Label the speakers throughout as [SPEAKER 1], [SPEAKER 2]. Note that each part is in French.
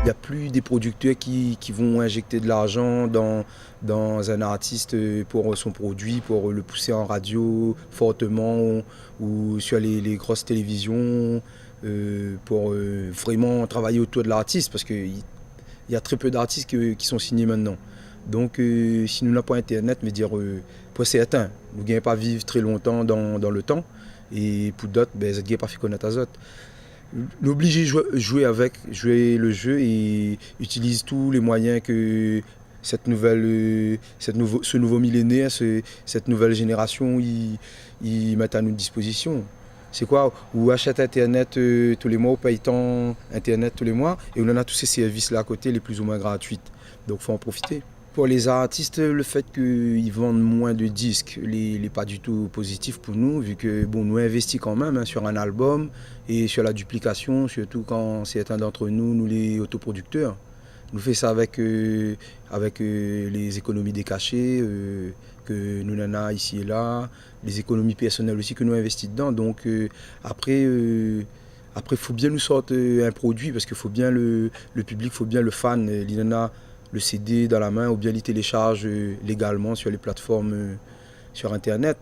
[SPEAKER 1] Il n'y a plus des producteurs qui vont injecter de l'argent dans un artiste pour son produit, pour le pousser en radio fortement ou sur les grosses télévisions, pour vraiment travailler autour de l'artiste, parce qu'il y a très peu d'artistes qui sont signés maintenant. Donc si nous n'avons pas Internet, mais dire, pour certains, nous ne gagnons pas vivre très longtemps dans le temps, et pour d'autres, ben, ne gagnons pas faire connaître à autres. L'obliger jouer le jeu et utilise tous les moyens que ce nouveau millénaire, cette nouvelle génération, ils mettent à notre disposition. C'est quoi? Ou achète Internet tous les mois, ou paye tant Internet tous les mois, et on en a tous ces services-là à côté, les plus ou moins gratuits. Donc il faut en profiter. Pour les artistes, le fait qu'ils vendent moins de disques n'est pas du tout positif pour nous, vu que bon, nous investissons quand même sur un album et sur la duplication, surtout quand certains d'entre nous, nous les autoproducteurs. Nous faisons ça avec les économies des cachets que nous en avons ici et là, les économies personnelles aussi que nous investissons dedans. Donc après, il faut bien nous sortir un produit parce qu'il faut bien le public, il faut bien le fan. Il en a le CD dans la main ou bien il télécharge légalement sur les plateformes sur Internet.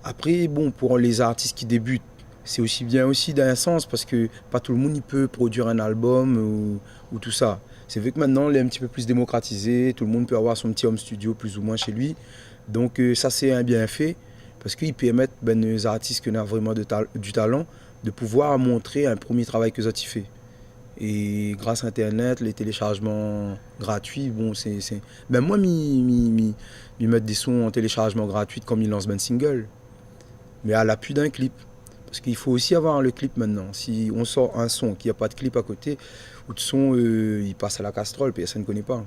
[SPEAKER 1] Après, bon, pour les artistes qui débutent, c'est aussi bien aussi dans un sens parce que pas tout le monde il peut produire un album ou tout ça. C'est vrai que maintenant, il est un petit peu plus démocratisé, tout le monde peut avoir son petit home studio plus ou moins chez lui. Donc ça, c'est un bienfait parce qu'il permet aux artistes qui ont vraiment du talent de pouvoir montrer un premier travail que ça ont fait. Et grâce à Internet, les téléchargements gratuits, bon, c'est. Ben moi, mi mettre des sons en téléchargement gratuit comme ils lancent un single, mais à l'appui d'un clip. Parce qu'il faut aussi avoir le clip maintenant. Si on sort un son qui n'a pas de clip à côté, ou de son, il passe à la casserole, personne ne connaît pas.